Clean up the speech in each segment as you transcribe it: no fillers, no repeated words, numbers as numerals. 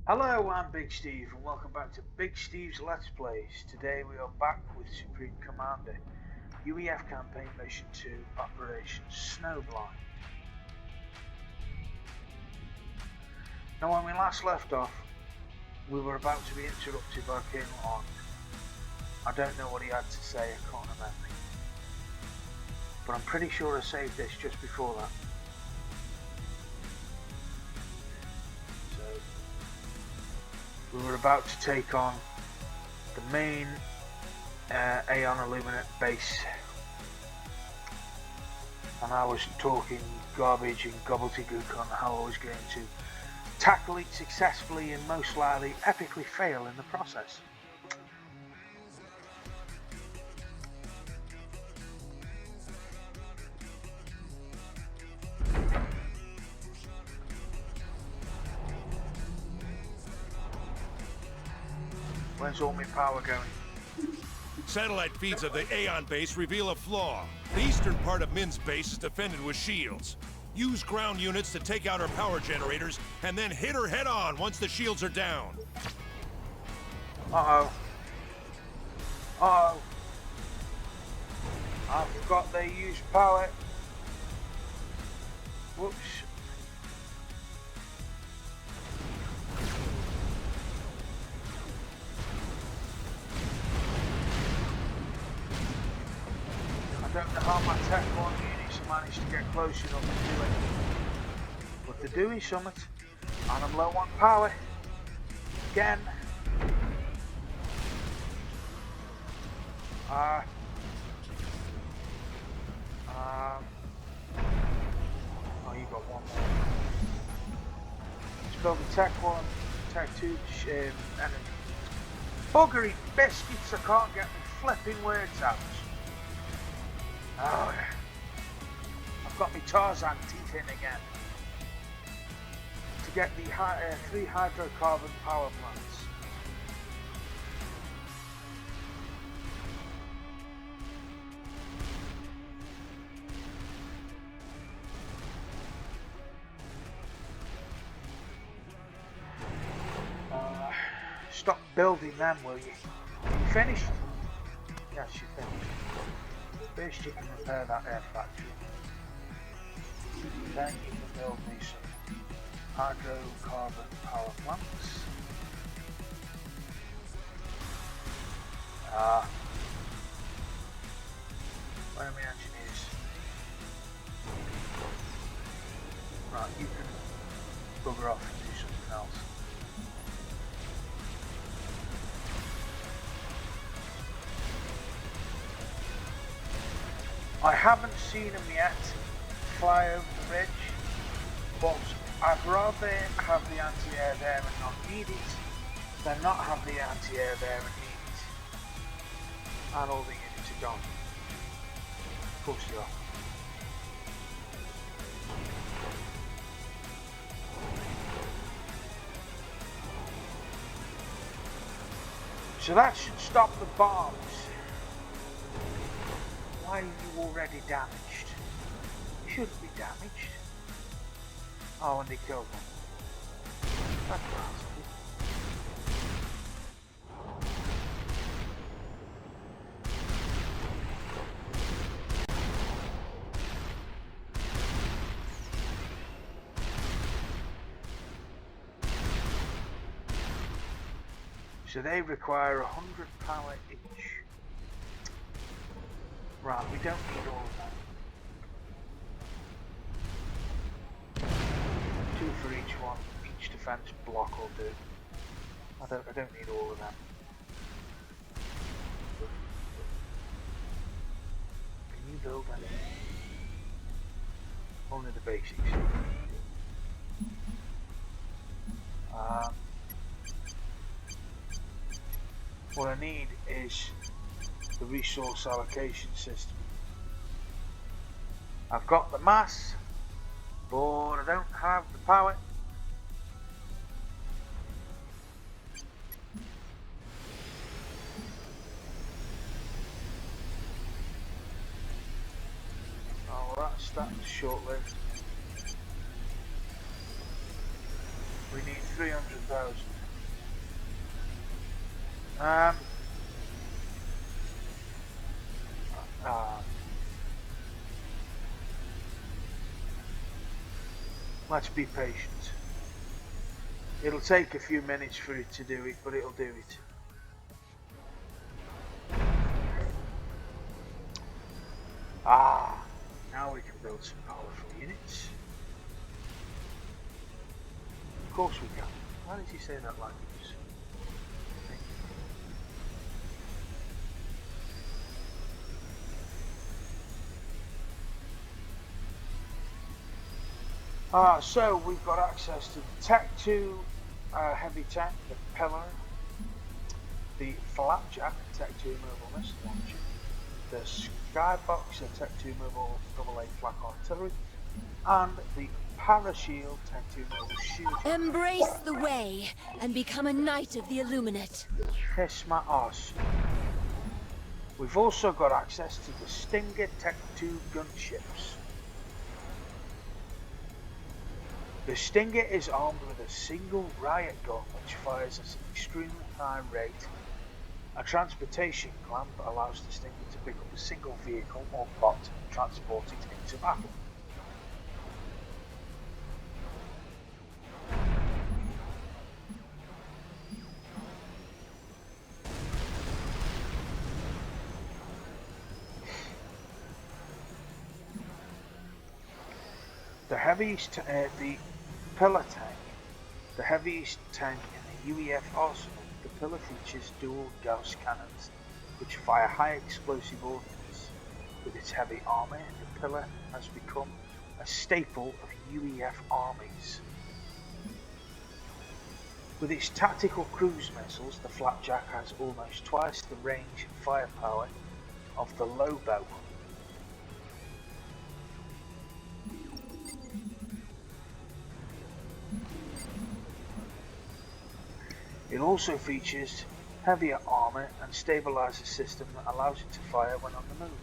Hello, I'm Big Steve, and welcome back to Big Steve's Let's Plays. Today we are back with Supreme Commander, UEF Campaign Mission 2, Operation Snowblind. Now, when we last left off, we were about to be interrupted by Colonel On. I don't know what he had to say, I can't remember. But I'm pretty sure I saved this just before that. We were about to take on the main Aeon Illuminate base, and I was talking garbage and gobbledygook on how I was going to tackle it successfully and most likely epically fail in the process. Where's all my power going? Satellite feeds of the Aeon base reveal a flaw. The eastern part of Min's base is defended with shields. Use ground units to take out her power generators, and then hit her head on once the shields are down. Uh-oh. Uh-oh. I forgot they use power. Whoops. I don't know how my Tech 1 units have managed to get close enough to do it. But they're doing something, and I'm low on power. Again. Oh, you got one more. Let's build a Tech 1, Tech 2 enemy. Buggery biscuits, I can't get my flipping words out. Oh, I've got my Tarzan teeth in again. To get the 3 hydrocarbon power plants. Stop building them, will you? You finished? Yes, you finished. First you can repair that air factory. Then you can build me some hydrocarbon power plants. Where are my engineers? Right, you can bugger off and do something else. I haven't seen them yet fly over the ridge, but I'd rather have the anti-air there and not need it than not have the anti-air there and need it. And all the units are gone. Of course they are. So that should stop the bombs. Why are you already damaged? You shouldn't be damaged. Oh, and they killed them. That's nasty. So they require 100 power each. Right, we don't need all of that. 2 for each one. Each defense block will do. I don't need all of them. Can you build any? Only the basics. What I need is the resource allocation system. I've got the mass, but I don't have the power. Oh, well, that's short-lived. We need 300,000. Let's be patient. It'll take a few minutes for it to do it, but it'll do it. Now we can build some powerful units. Of course we can. Why did he say that like it was? So we've got access to the Tech 2 heavy tank, the Pillar, the Flapjack, Tech 2 mobile missile launcher, the Skybox, the Tech 2 mobile AA flak artillery, and the Parashield Tech 2 mobile shield. Embrace the way and become a knight of the Illuminate. Kiss my arse. We've also got access to the Stinger Tech 2 gunships. The Stinger is armed with a single riot gun which fires at an extremely high rate. A transportation clamp allows the Stinger to pick up a single vehicle or bot and transport it into battle. The Pillar tank, the heaviest tank in the UEF arsenal. The Pillar features dual Gauss cannons which fire high explosive ordnance. With its heavy armour, the Pillar has become a staple of UEF armies. With its tactical cruise missiles, the Flapjack has almost twice the range and firepower of the Lobo. It also features heavier armour and stabiliser system that allows it to fire when on the move.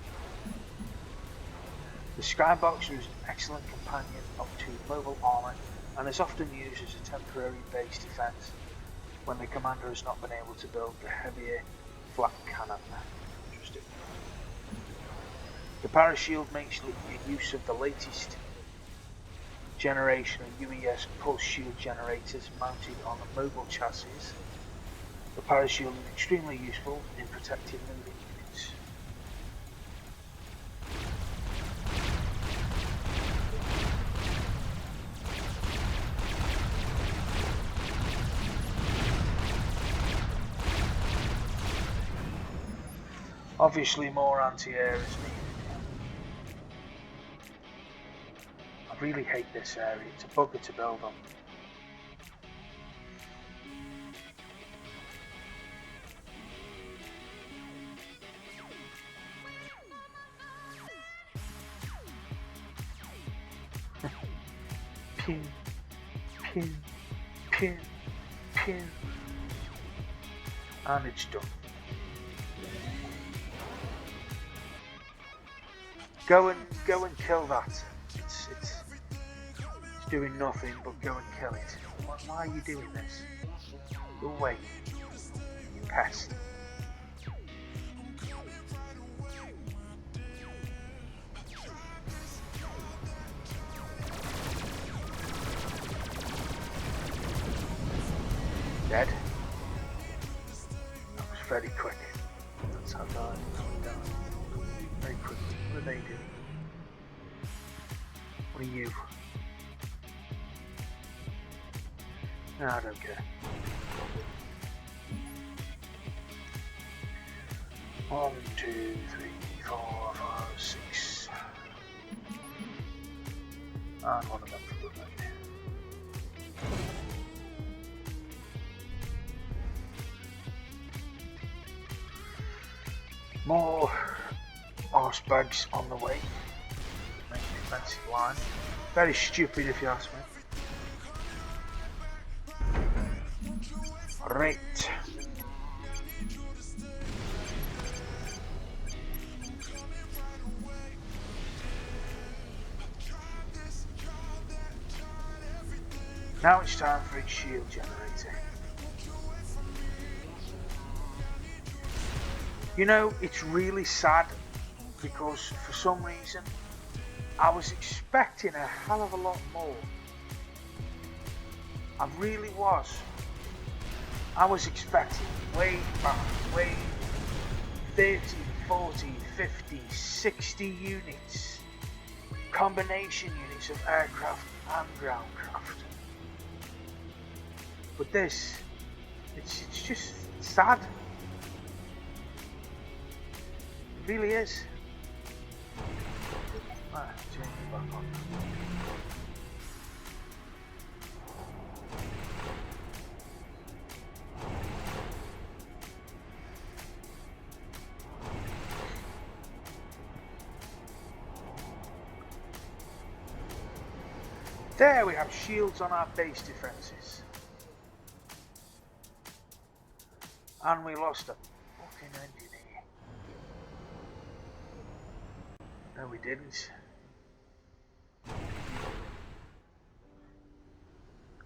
The Skyboxer is an excellent companion to mobile armour and is often used as a temporary base defence when the commander has not been able to build the heavier flak cannon. Interesting. The Parashield makes use of the latest generation of UES pulse shield generators mounted on a mobile chassis. The Parashield is extremely useful in protecting moving units. Obviously more anti-air is needed. I really hate this area, it's a bugger to build on. Pin, pin, pin, pin, and it's done. Go and kill that. It's doing nothing but go and kill it. Why are you doing this? Go away, you pest. Dead. That was very quick. That's how died. Very quickly. What are they doing? What are you? No, I don't care. 1, 2, 3, 4, 5, 6. And one of them for good luck. More arse bags on the way. Make an defensive line. Very stupid if you ask me. Right. Now it's time for its shield generator. You know, it's really sad because for some reason I was expecting a hell of a lot more. I really was. I was expecting way back, way 30, 40, 50, 60 units. Combination units of aircraft and groundcraft. But this, it's just sad. It really is. Right, change it back on. There we have shields on our base defences. And we lost a fucking engineer. No, we didn't.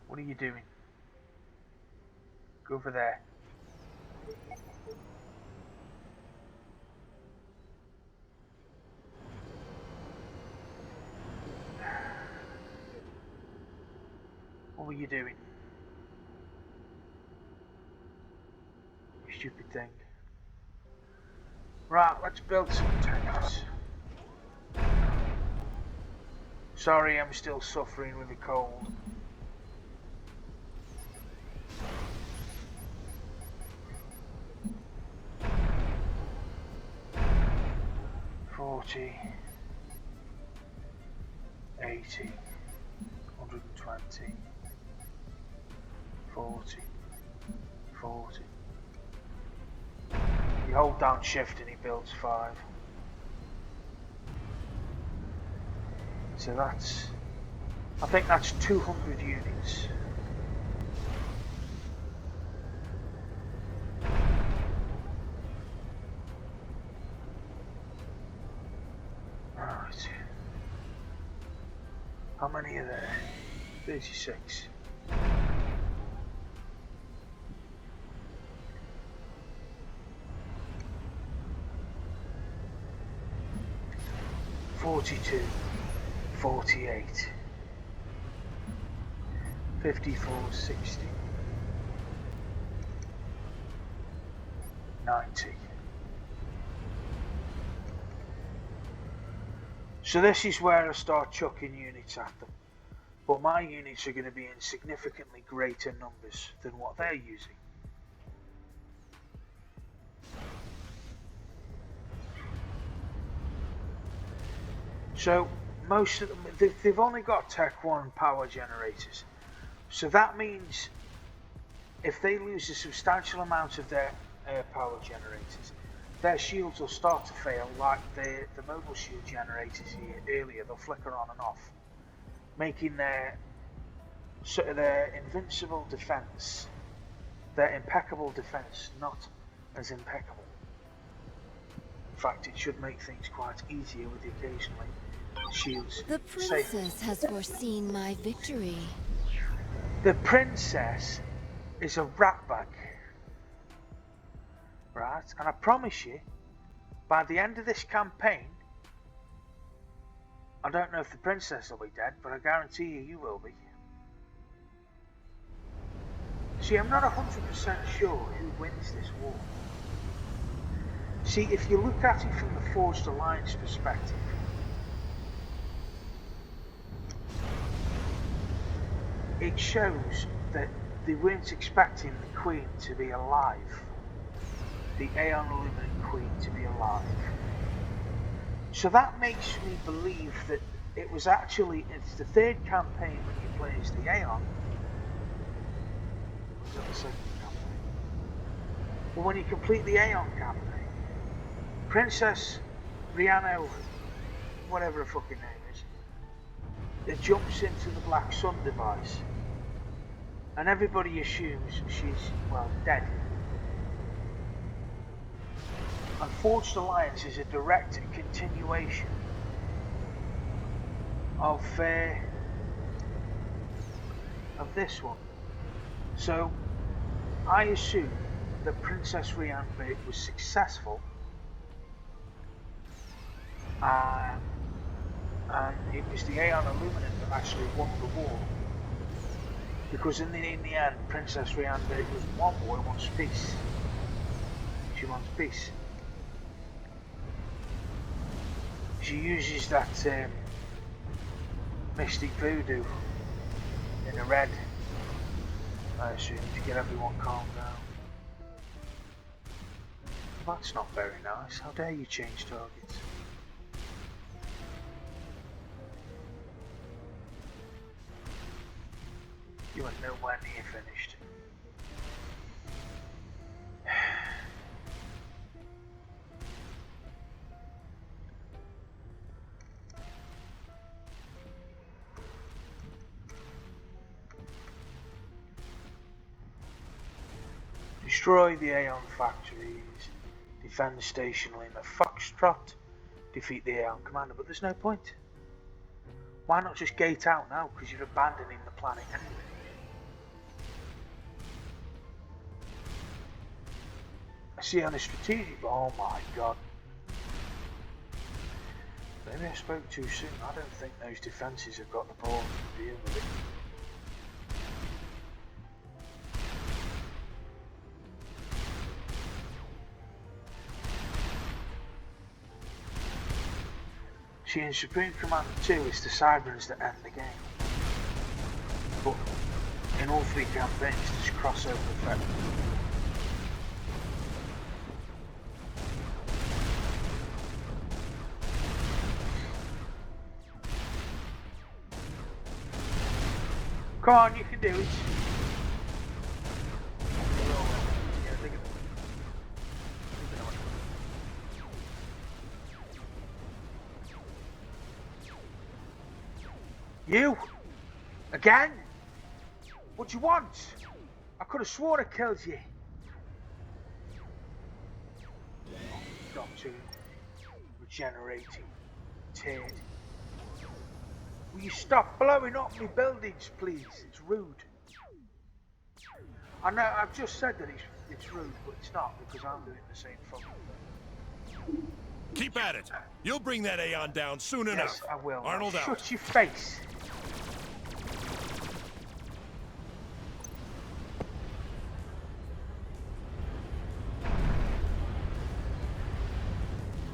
What are you doing? Go over there. What were you doing? You stupid thing. Right, let's build some tanks. Sorry, I'm still suffering with the cold. $40, $80, $120, $40, $40. You hold down shift and he builds 5. So that's, I think that's 200 units. Right. How many are there? 36. $42, $48, $54, $60, $90. So this is where I start chucking units at them, but my units are going to be in significantly greater numbers than what they're using. So most of them, they've only got Tech 1 power generators. So that means if they lose a substantial amount of their air power generators, their shields will start to fail like the mobile shield generators here earlier. They'll flicker on and off, making their invincible defense, their impeccable defense, not as impeccable. In fact, it should make things quite easier with the occasionally shields. The princess has foreseen my victory. The princess is a ratbag, right? And I promise you, by the end of this campaign, I don't know if the princess will be dead, but I guarantee you will be. See, I'm not 100% sure who wins this war. See, if you look at it from the Forged Alliance perspective, it shows that they weren't expecting the Queen to be alive, the Aeon Illuminate Queen to be alive. So that makes me believe that it was actually, it's the third campaign when you play as the Aeon. Or was that the second campaign? Well, when you complete the Aeon campaign, Princess Rihanna, whatever her fucking name is, it jumps into the Black Sun device. And everybody assumes she's, well, dead. And Forged Alliance is a direct continuation of of this one. So I assume that Princess Rianne was successful, and it was the Aeon Illuminant that actually won the war. Because in the end, Princess Rianne was one boy wants peace. She wants peace. She uses that mystic voodoo in the red, I assume, to get everyone calmed down. That's not very nice. How dare you change targets? You are nowhere near finished. Destroy the Aeon factories, defend the station liner Foxtrot, defeat the Aeon commander, but there's no point. Why not just gate out now, because you're abandoning the planet anyway? I see on a strategic, oh my god. Maybe I spoke too soon. I don't think those defences have got the balls to deal with it. See, in Supreme Commander 2, it's the Cyberians that end the game. But in all three campaigns, there's crossover effect. Come on, you can do it. You? Again? What do you want? I could have sworn I killed you. Doctor, regenerating, teared. Will you stop blowing up my buildings, please? It's rude. I know, I've just said that it's rude, but it's not, because I'm doing the same fucking thing. Keep at it. You'll bring that Aeon down soon enough. Yes, I will. Arnold out. Shut your face.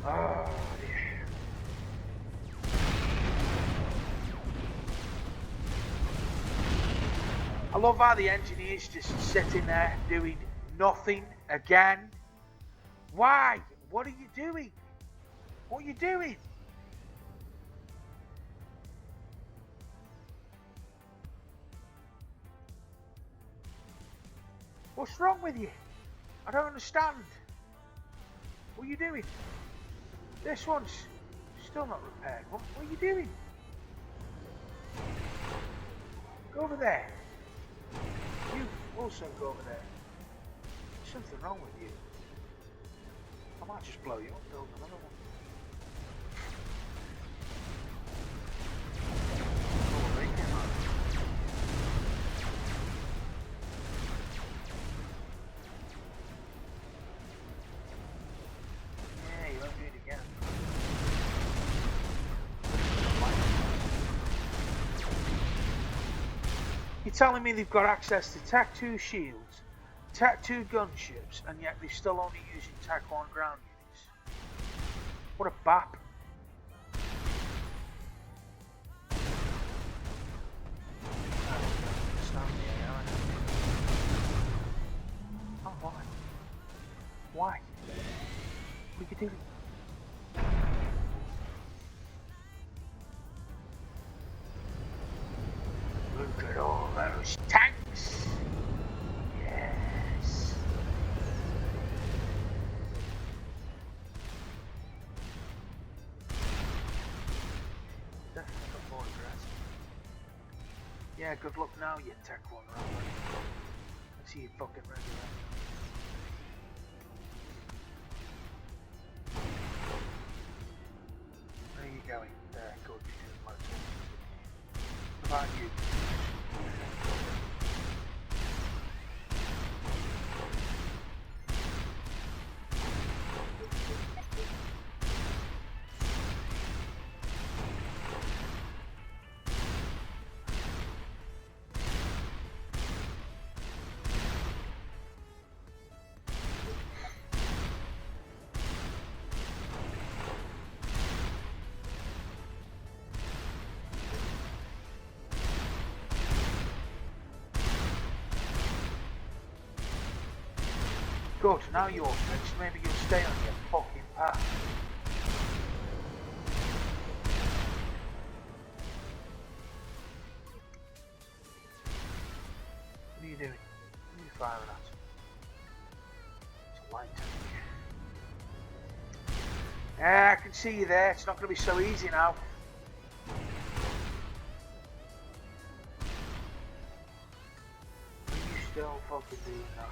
Oh, dear. I love how the engineer's just sitting there doing nothing again. Why? What are you doing? What are you doing? What's wrong with you? I don't understand. What are you doing? This one's still not repaired. What are you doing? Go over there. You also go over there. There's something wrong with you. I might just blow you up and build another one. Oh, right there, man. Yeah, you won't do it again. You're telling me they've got access to Tech 2 shields, Tech 2 gunships, and yet they're still only using Tech 1 ground units? What a bap. Oh, why? Why? What are you doing? Look at all those tanks! Yes! Definitely got more aggressive. Yeah, good luck now, you Tech 1 robber. I see you fucking ready. Where are you going? There, good. What about you? Good, now you're fixed. Maybe you'll stay on your fucking path. What are you doing? What are you firing at? It's a light tank. Yeah, I can see you there. It's not going to be so easy now. Are you still fucking doing that?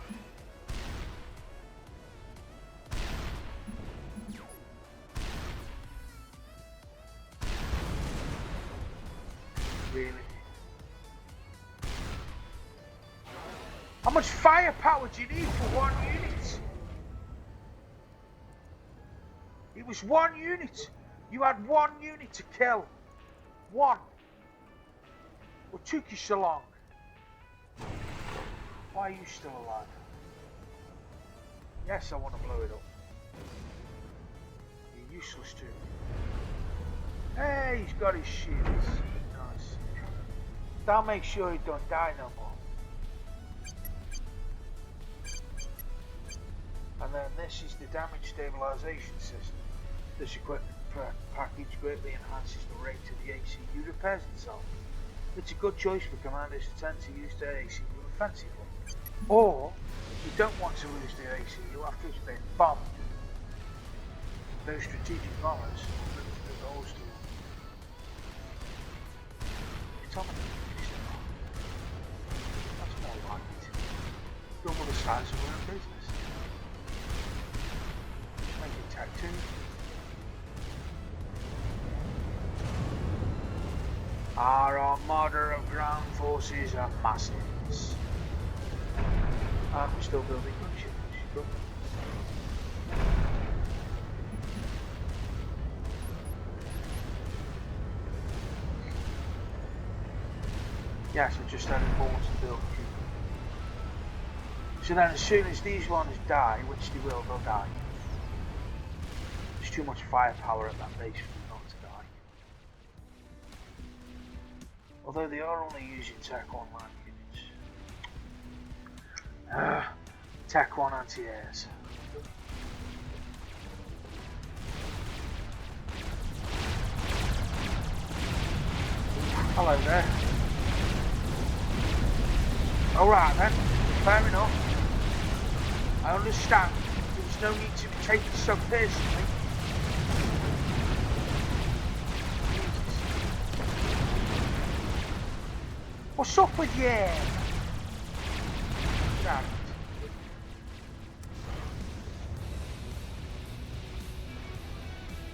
Really? How much firepower do you need for one unit? It was one unit. You had one unit to kill. One. What took you so long? Why are you still alive? Yes, I want to blow it up. You're useless too. Hey, he's got his shields. Nice. That'll make sure he don't die no more. And then this is the damage stabilization system. This equipment package greatly enhances the rate of the ACU repairs itself. It's a good choice for commanders who tend to use their ACU offensively. Or, if you don't want to lose their ACU after it's been bombed. Those strategic bombers will move the goals to that's more like it. Double the size of our business. Make it tattoo. Our armada of ground forces are massive. And we're still building gunship, which is good. Yes, we're just adding more to build. So then as soon as these ones die, which they will, they'll die. There's too much firepower at that base for them not to die. Although they are only using Tech 1 land units. Tech 1 anti-airs. Hello there. Alright then, fair enough. I understand. There's no need to be taken so personally. What's up with you? Damn it.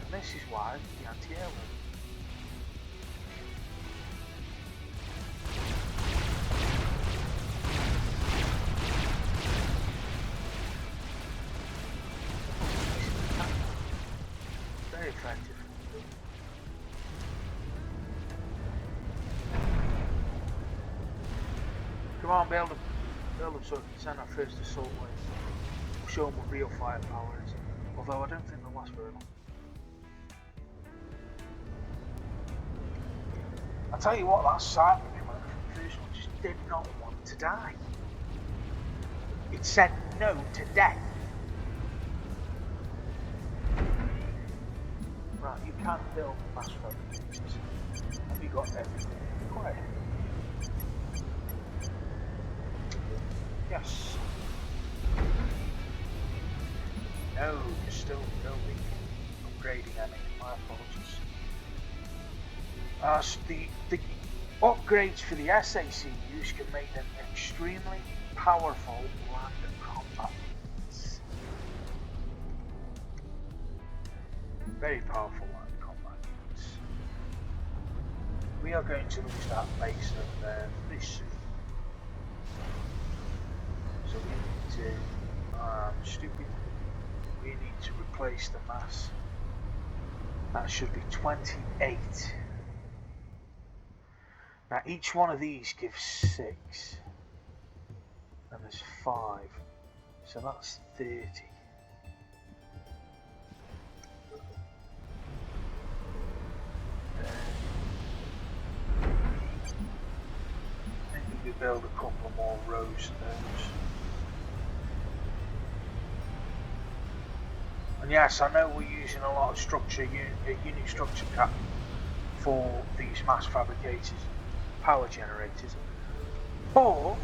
And this is why the anti-air will. Very effective. Come on, build them so we can send our first assault wave. We'll show them what real firepower is. Although I don't think they'll last very long. I'll tell you what, that Cyberman from the first one just did not want to die. It said no to death. Right, you can't build mass fabrications. Have you got everything? Quiet. Yes. No, you're still building, upgrading, I mean, my apologies. The upgrades for the SACUs can make them extremely powerful land combat units. Very powerful land combat units. We are going to lose that base over there pretty soon. So we need to, stupid, we need to replace the mass. That should be 28. Now each one of these gives 6. And there's 5. So that's 30. Maybe we build a couple more rows of those. yes, I know we're using a lot of structure, unit structure cap for these mass fabricators and power generators, but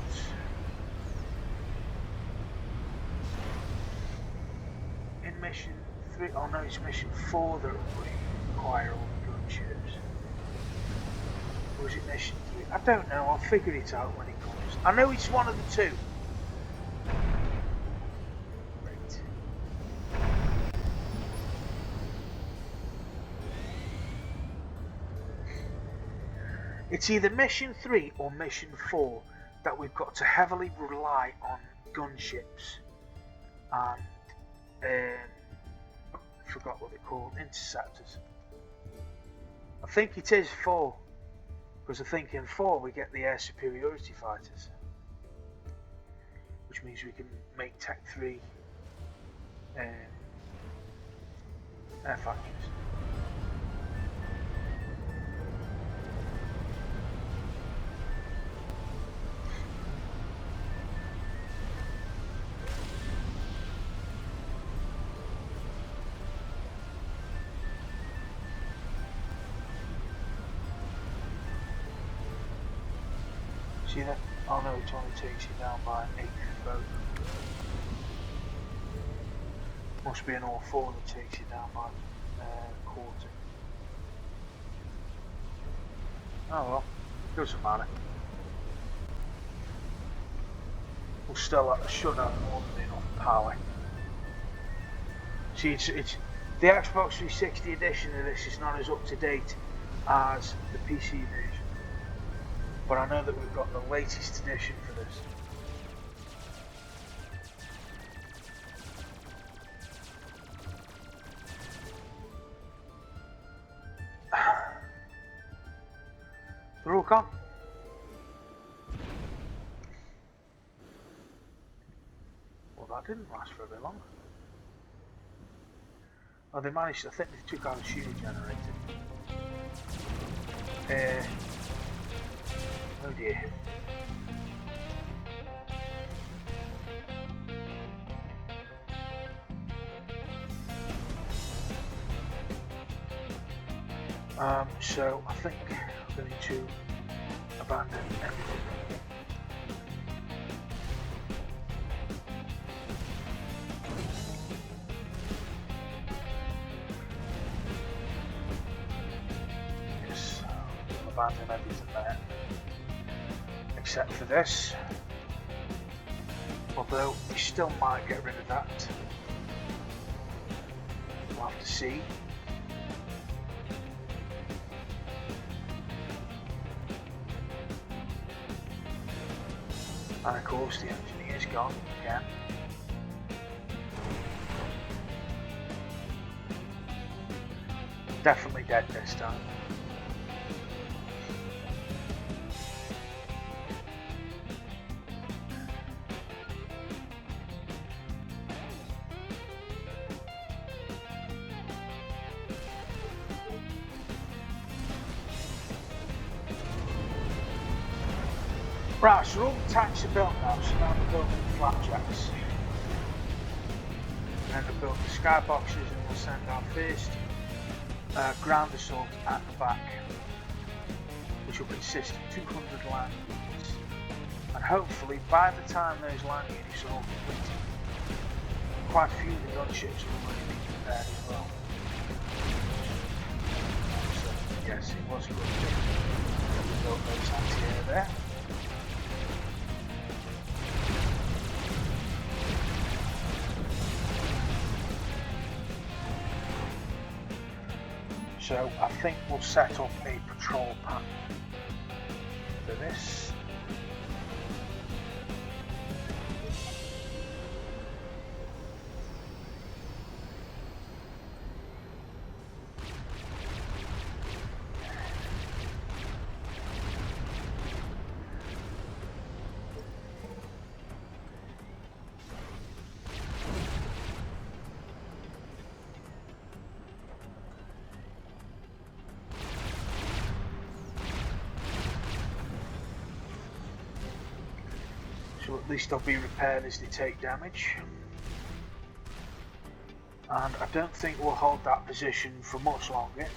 in mission 3, oh no, it's mission 4 that we require all the gunships. Or was it mission 3? I don't know, I'll figure it out when it comes. I know it's one of the two. Right. It's either mission 3 or mission 4 that we've got to heavily rely on gunships and I forgot what they're called, interceptors. I think it is 4, because I think in 4 we get the air superiority fighters, which means we can make Tech 3 air factors. See that? Oh no, it only takes you down by an 1/8 boat. Must be an all 4 that takes you down by a quarter. Oh well, doesn't matter. We'll still should have more than enough power. See, it's the Xbox 360 edition of this is not as up to date as the PC version. But I know that we've got the latest edition for this. They're all gone. Well, that didn't last for a bit long. Oh, they managed, I think they took out the shooting generator. Oh dear. So I think I'm going to abandon everything. Yes, abandon everything there. Except for this, although we still might get rid of that. We'll have to see. And of course the engineer's gone again. Definitely dead this time. Right, so all the tanks are built now, so now we're building the flapjacks. And we're building the skyboxes, and we'll send our first ground assault at the back, which will consist of 200 land units. And hopefully, by the time those land units are all completed, quite a few of the gunships will already be prepared as well. So, yes, it was a good thing that we built those anti-air there. So I think we'll set up a patrol path for this. So at least they'll be repaired as they take damage. And I don't think we'll hold that position for much longer.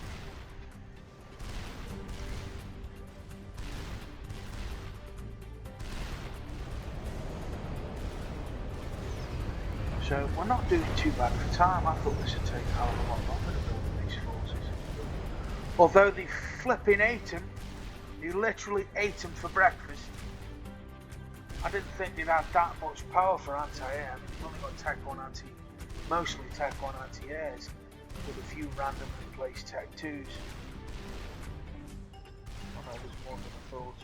So we're not doing too bad for time. I thought this would take a hell of a lot longer to build these forces. Although they flipping ate them, you literally ate them for breakfast. I didn't think they'd had that much power for anti-air. They've only got Tech 1 mostly Tech 1 anti-airs, with a few randomly placed Tech 2s. Oh no, there's more than I thought.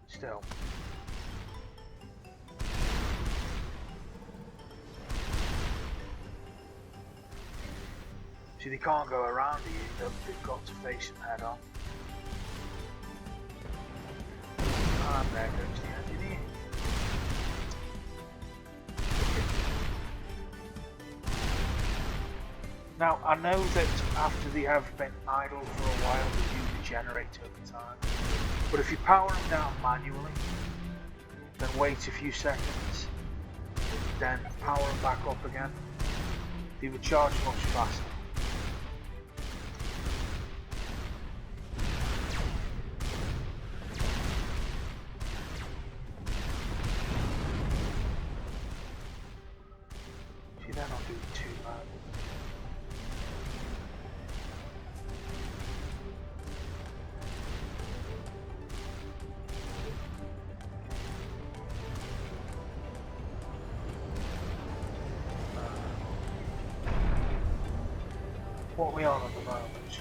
Still. See, they can't go around you, they've got to face them head on. And there goes the engineer. Now, I know that after they have been idle for a while, they do regenerate over time. But if you power them down manually, then wait a few seconds, then power them back up again, they would charge much faster. They're not doing too bad. What we on at the moment?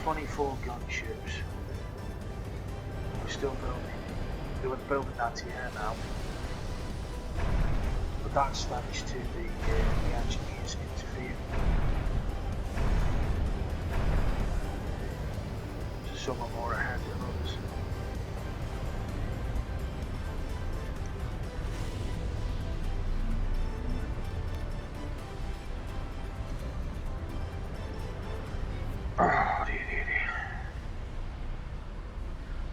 24 gunships. We're still building. We're building anti-air now. But that's thanks to the engineers interfering. So some are more ahead than others. Oh, dear.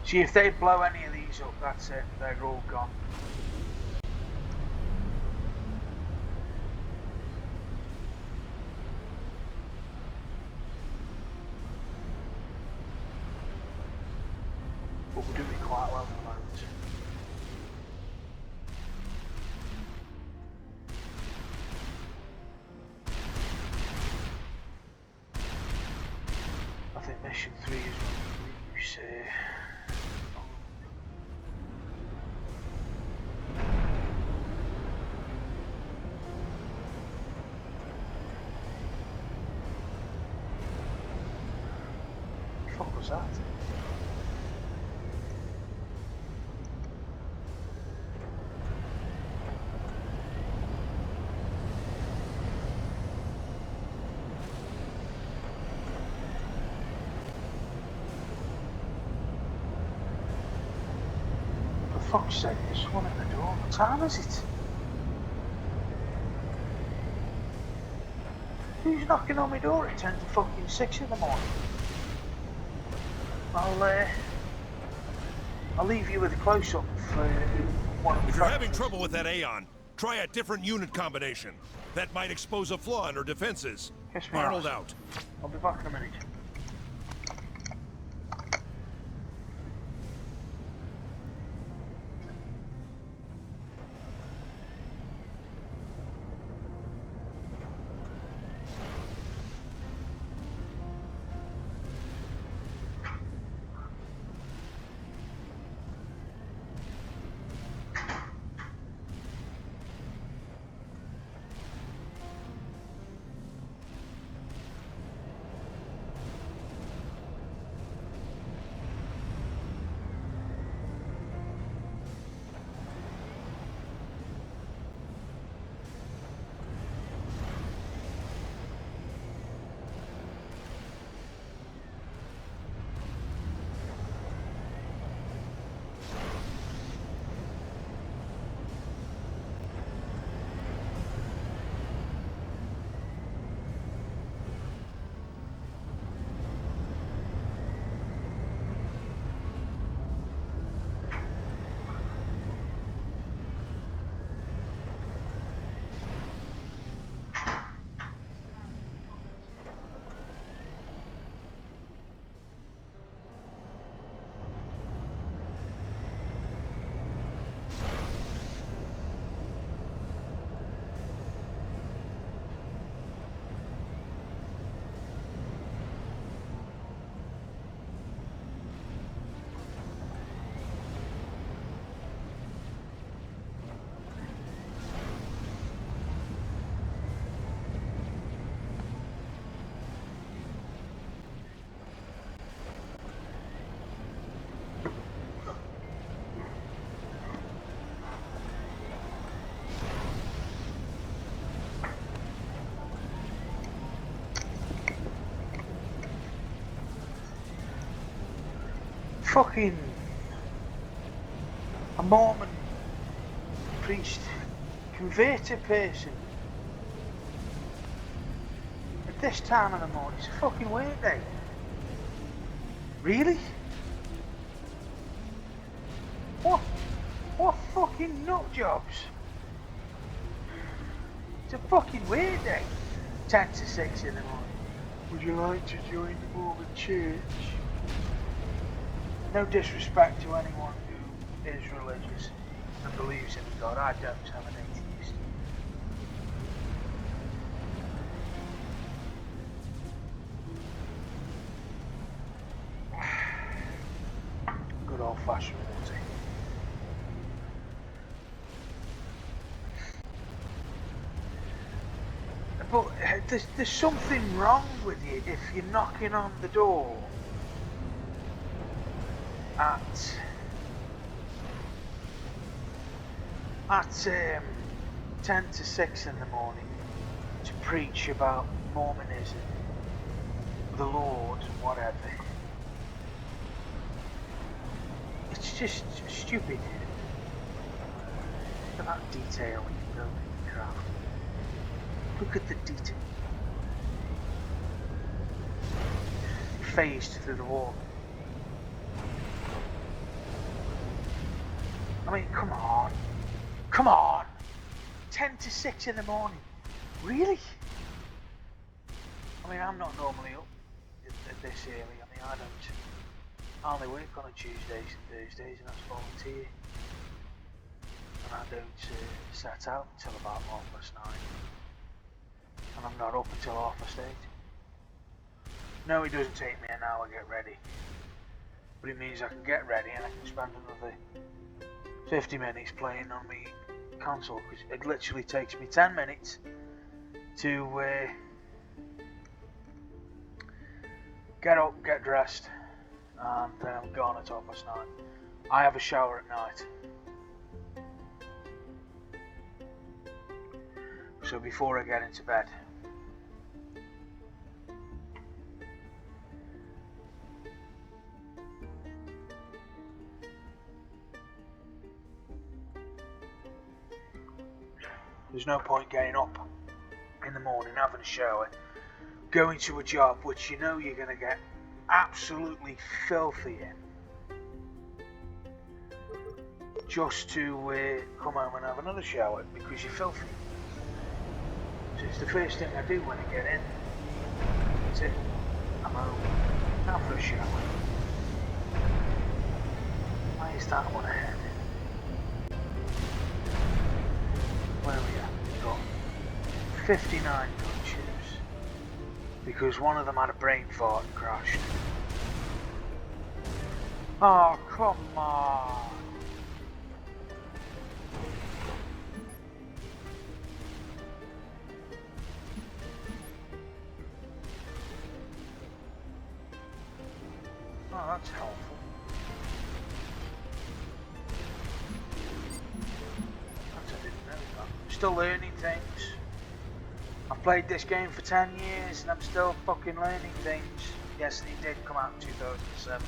See, if they blow any of these up, that's it. They're all gone. But we're doing quite well at the moment. I think mission 3 is what you say. What the fuck was that? For fuck's sake, there's one at the door. What time is it? Who's knocking on my door at 10 to fucking 6 in the morning? I'll leave you with a close-up for one of the If you're having factories. trouble with that Aeon, try a different unit combination. That might expose a flaw in her defenses. Kiss me Arnold ass. out. I'll be back in a minute. fucking a Mormon priest, converted person at this time of the morning. It's a fucking weekday. Really? What fucking nut jobs? It's a fucking weekday. 10 to 6 in the morning. Would you like to join the Mormon church? No disrespect to anyone who is religious and believes in God. I don't. I'm an atheist. Good old-fashioned water. But there's something wrong with you if you're knocking on the door at 10 to 6 in the morning to preach about Mormonism, the Lord, and whatever. It's just stupid. Look at that detail in your building craft. Look at the detail. Phased through the wall. I mean, come on. Come on! 10 to 6 in the morning. Really? I mean, I'm not normally up at this early. I mean, I only work on a Tuesdays and Thursdays, and that's volunteer. And I don't set out until about 9:30. And I'm not up until 8:30. No, it doesn't take me an hour to get ready. But it means I can get ready and I can spend another 50 minutes playing on my console, because it literally takes me 10 minutes to get up, get dressed, and then I'm gone at 9:30. I have a shower at night. So before I get into bed. There's no point getting up in the morning, having a shower, going to a job which you know you're going to get absolutely filthy in, just to come home and have another shower because you're filthy. So it's the first thing I do when I get in. That's it. I'm home. Now for a shower. Why is that one ahead? Where are we at? We've got 59 gunshoots because one of them had a brain fart and crashed. Oh, come on! Oh, that's helpful. Still learning things. I've played this game for 10 years and I'm still fucking learning things. Yes, it did come out in 2007.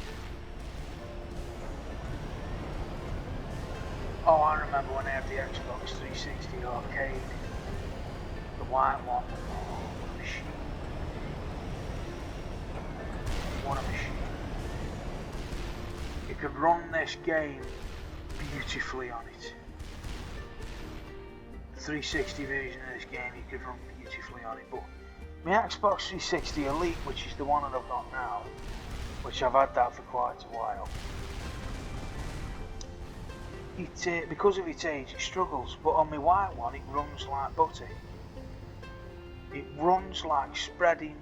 Oh, I remember when I had the Xbox 360 arcade. The white one. Oh, what a machine. What a machine. You could run this game beautifully on it. 360 version of this game you could run beautifully on it, but my Xbox 360 Elite, which is the one that I've got now, which I've had that for quite a while, it because of its age it struggles, but on my white one it runs like butter. It runs like spreading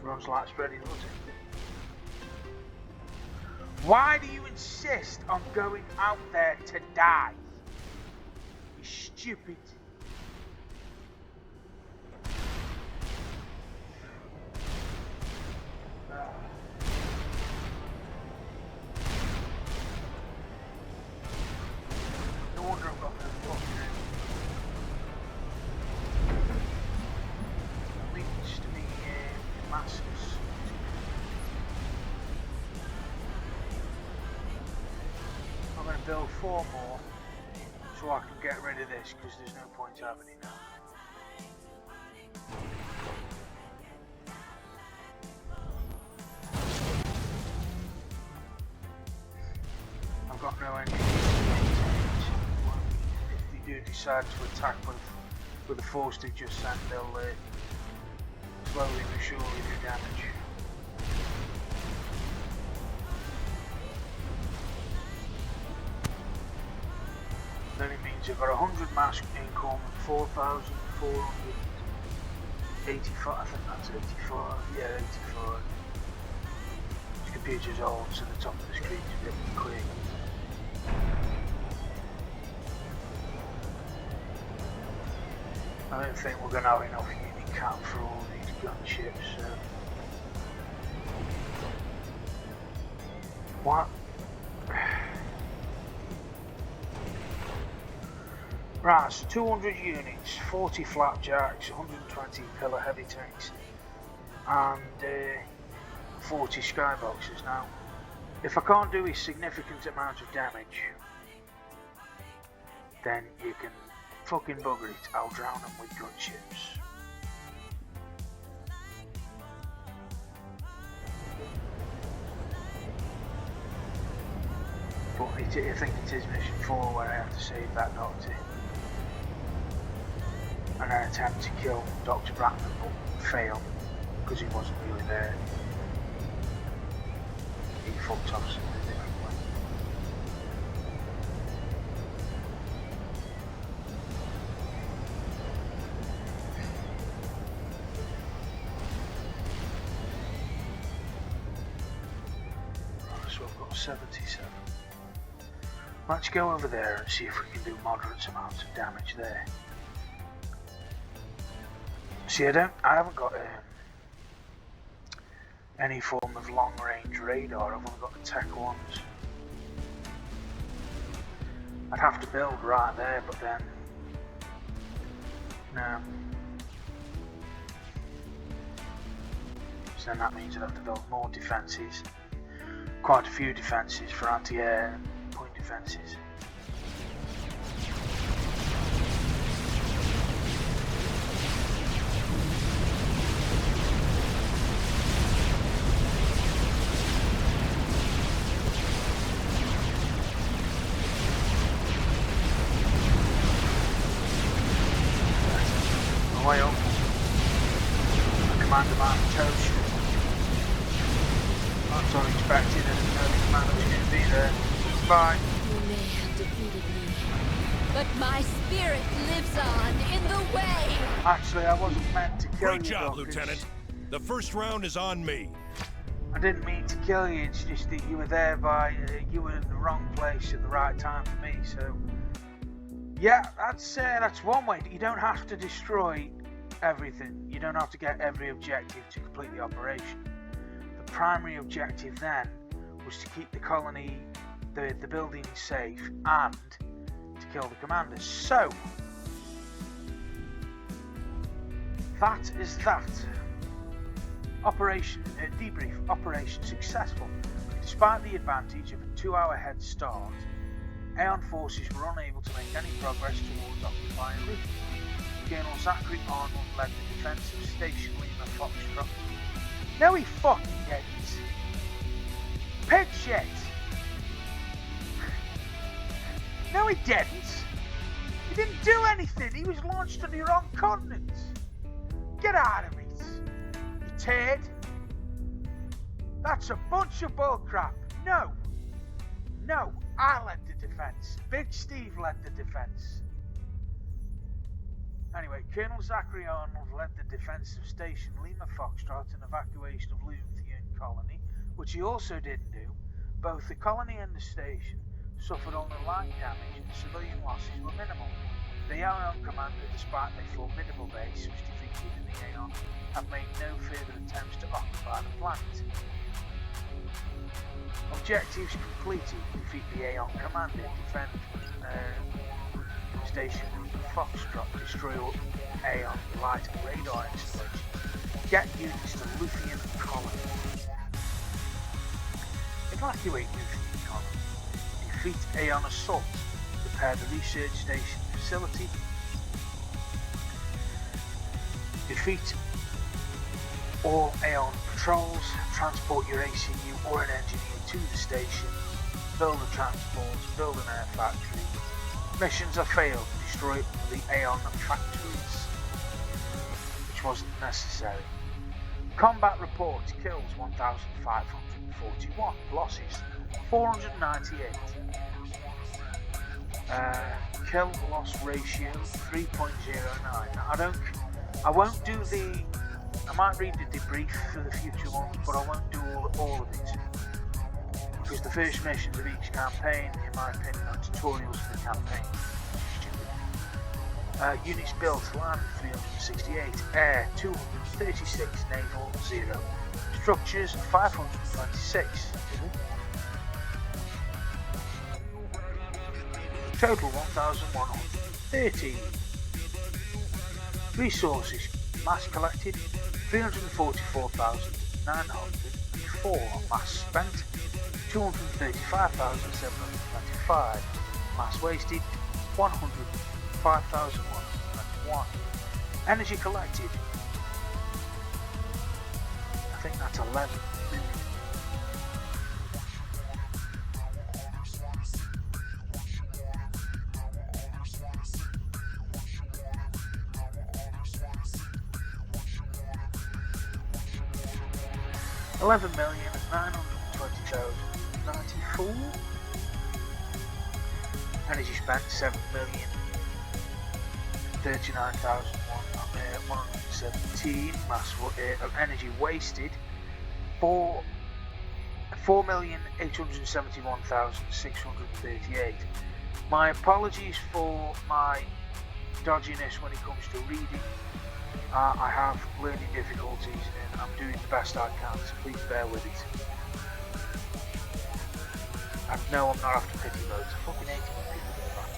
butter. Why do you insist on going out there to die? You stupid. No wonder I've got no fucking build 4 more so I can get rid of this because there's no point having it now. I've got no engine. If they do decide to attack with the force they've just sent, they'll slowly but surely do damage. Then it means I've got 100 mask income, 4,485, I think that's 85, yeah 85. This computer's old so the top of the screen's a bit quick. I don't think we're going to have enough unit cap for all these gunships, so... What? Right, so 200 units, 40 flapjacks, 120 pillar heavy tanks, and 40 skyboxes. Now, if I can't do a significant amount of damage, then you can fucking bugger it, I'll drown them with gunships. But I think it is mission 4 where I have to save that doctor. And then attempt to kill Dr. Bratman but fail because he wasn't really there. He fucked off something different way. Right, so I've got 77. Let's go over there and see if we can do moderate amounts of damage there. See, I haven't got any form of long-range radar. I've only got the tech ones. I'd have to build right there, but then no. So then that means I'd have to build more defences, quite a few defences for anti-air and point defences. Way up. Commander Martin Tosh. That's unexpected, I didn't know the commander was going to be there. Bye. You may have defeated me, but my spirit lives on in the way. Actually, I wasn't meant to kill you. Great job, Lieutenant. The first round is on me. I didn't mean to kill you, it's just that you were there you were in the wrong place at the right time for me, so... Yeah, that's one way. You don't have to destroy everything. You don't have to get every objective to complete the operation. The primary objective then was to keep the colony, the building safe, and to kill the commanders. So, that is that. Operation debrief. Operation successful. Despite the advantage of a 2-hour head start, Aeon forces were unable to make any progress towards occupying Luton. Colonel Zachary Arnold led the defence of Station Lima Foxtrot. No, he fucking didn't. Pig shit. No, he didn't. He didn't do anything. He was launched on the wrong continent. Get out of it, you turd. That's a bunch of bullcrap. No, I led the defence. Big Steve led the defence. Anyway, Colonel Zachary Arnold led the defence of Station Lima Foxtrot and evacuation of Luthien Colony, which he also didn't do. Both the colony and the station suffered only light damage and civilian losses were minimal. The Aeon commander, despite their formidable base, was defeated and the Aeon have made no further attempts to occupy the planet. Objectives completed: defeat the Aeon commander, defend Station Foxtrot, destroy Aeon light and radar installations, get units to Luthien Colony, evacuate Luthien Colony, Defeat Aeon Assault. Repair the research station facility. Defeat all Aeon patrols. Transport your ACU or an engineer to the station. Build the transports. Build an air factory. Missions have failed. Destroy the Aeon factories, which wasn't necessary. Combat report: kills 1,541, losses 498. Kill loss ratio 3.09. I won't do the. I might read the debrief for the future ones, but I won't do all of it, because the first missions of each campaign, in my opinion, are tutorials for the campaign. Units built: land 368, air 236, naval 0, structures 526. Total 1,130. Resources: mass collected 344,904, mass spent 235,725, mass wasted 105,121. Energy collected, I think that's 11 million. $11,920,094. Energy spent 7,039,117. Mass energy wasted 4,871,638. My apologies for my dodginess when it comes to reading. I have learning difficulties and I'm doing the best I can, so please bear with it. And no, I'm not after pity votes. I fucking hate it when people do that.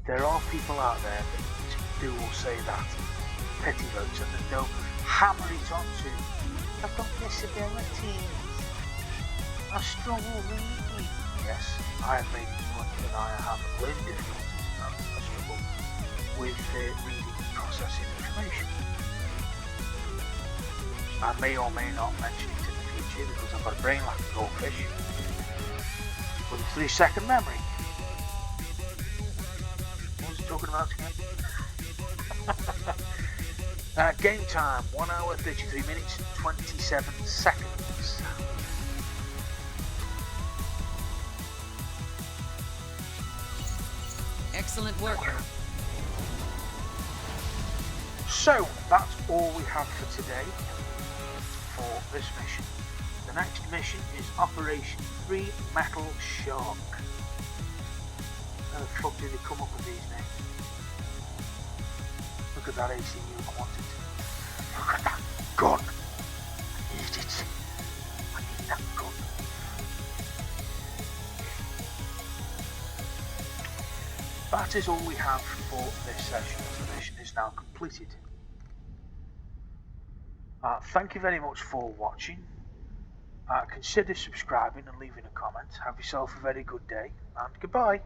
There are people out there that do or say that. Pity votes, and then they'll hammer it onto, I've got disabilities. I struggle reading. Yes, I have made the point that I have learning difficulties and I struggle with reading and processing information. I may or may not mention it in the future because I've got a brain like a goldfish with a 3-second memory. What was I talking about again? Game time, 1 hour 33 minutes and 27 seconds. Excellent work. So that's all we have for today for this mission. The next mission is Operation 3 Metal Shark. How the fuck did they come up with these names? Look at that ACU, I want it. Look at that gun. I need it. I need that gun. That is all we have for this session. The mission is now completed. Thank you very much for watching. Consider subscribing and leaving a comment. Have yourself a very good day, and goodbye.